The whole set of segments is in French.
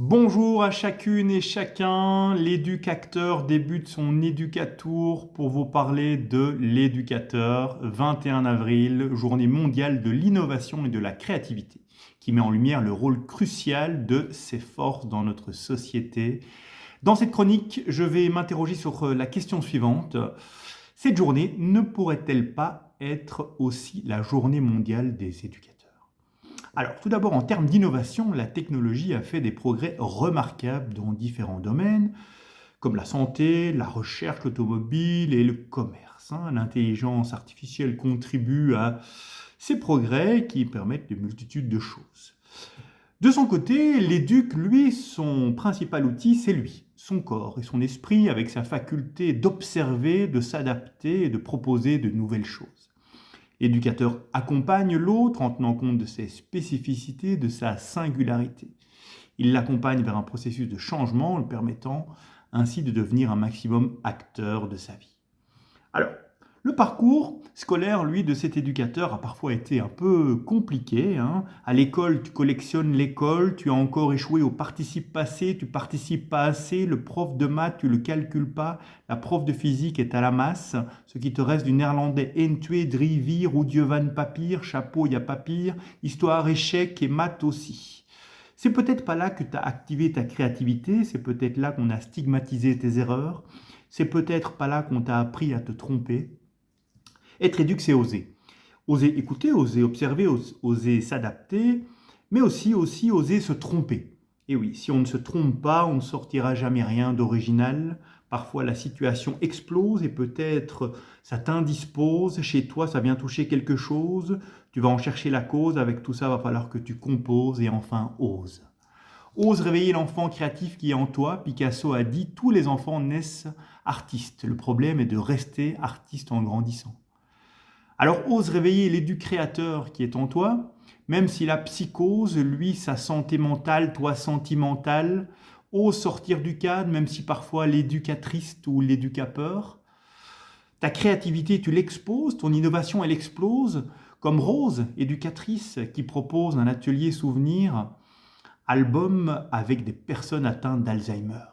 Bonjour à chacune et chacun, l'éducateur débute son éducatour pour vous parler de l'éducateur, 21 avril, journée mondiale de l'innovation et de la créativité, qui met en lumière le rôle crucial de ces forces dans notre société. Dans cette chronique, je vais m'interroger sur la question suivante. Cette journée ne pourrait-elle pas être aussi la journée mondiale des éducateurs? Alors, tout d'abord, en termes d'innovation, la technologie a fait des progrès remarquables dans différents domaines, comme la santé, la recherche, l'automobile et le commerce. L'intelligence artificielle contribue à ces progrès qui permettent de multitudes de choses. De son côté, l'éduc, lui, son principal outil, c'est lui, son corps et son esprit, avec sa faculté d'observer, de s'adapter et de proposer de nouvelles choses. L'éducateur accompagne l'autre en tenant compte de ses spécificités, de sa singularité. Il l'accompagne vers un processus de changement, le permettant ainsi de devenir un maximum acteur de sa vie. Alors, le parcours scolaire, lui, de cet éducateur a parfois été un peu compliqué. À l'école, tu collectionnes l'école, tu as encore échoué au participe passé, tu participes pas assez, le prof de maths, tu le calcules pas, la prof de physique est à la masse, ce qui te reste du néerlandais entue, drivir ou Dieu van papier, chapeau, il y a papier, histoire, échec et maths aussi. C'est peut-être pas là que tu as activé ta créativité, c'est peut-être là qu'on a stigmatisé tes erreurs, c'est peut-être pas là qu'on t'a appris à te tromper. Être éduque, c'est oser. Oser écouter, oser observer, oser s'adapter, mais aussi oser se tromper. Et oui, si on ne se trompe pas, on ne sortira jamais rien d'original. Parfois, la situation explose et peut-être ça t'indispose. Chez toi, ça vient toucher quelque chose. Tu vas en chercher la cause. Avec tout ça, il va falloir que tu composes et enfin ose. Ose réveiller l'enfant créatif qui est en toi. Picasso a dit, tous les enfants naissent artistes. Le problème est de rester artiste en grandissant. Alors ose réveiller l'édu créateur qui est en toi, même si la psychose, lui, sa santé mentale, toi sentimentale, ose sortir du cadre, même si parfois l'éducatrice ou l'éducapeur. Ta créativité, tu l'exposes, ton innovation, elle explose, comme Rose, éducatrice, qui propose un atelier souvenir, album avec des personnes atteintes d'Alzheimer.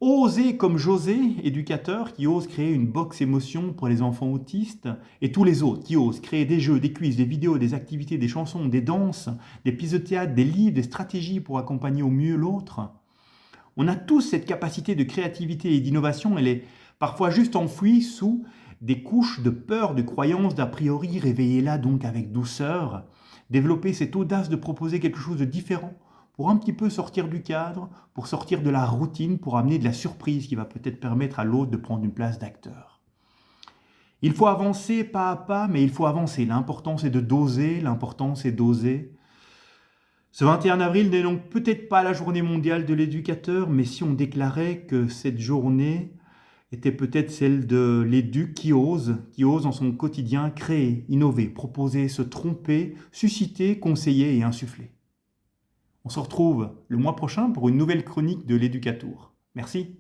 Oser comme José, éducateur, qui ose créer une box émotion pour les enfants autistes, et tous les autres qui osent créer des jeux, des quiz, des vidéos, des activités, des chansons, des danses, des pièces de théâtre, des livres, des stratégies pour accompagner au mieux l'autre. On a tous cette capacité de créativité et d'innovation, elle est parfois juste enfouie sous des couches de peur, de croyances, d'a priori, réveillez-la donc avec douceur. Développer cette audace de proposer quelque chose de différent, pour un petit peu sortir du cadre, pour sortir de la routine, pour amener de la surprise qui va peut-être permettre à l'autre de prendre une place d'acteur. Il faut avancer pas à pas, mais il faut avancer. L'important c'est de doser, l'important c'est d'oser. Ce 21 avril n'est donc peut-être pas la journée mondiale de l'éducateur, mais si on déclarait que cette journée était peut-être celle de l'éduc qui ose dans son quotidien créer, innover, proposer, se tromper, susciter, conseiller et insuffler. On se retrouve le mois prochain pour une nouvelle chronique de l'Éducatour. Merci.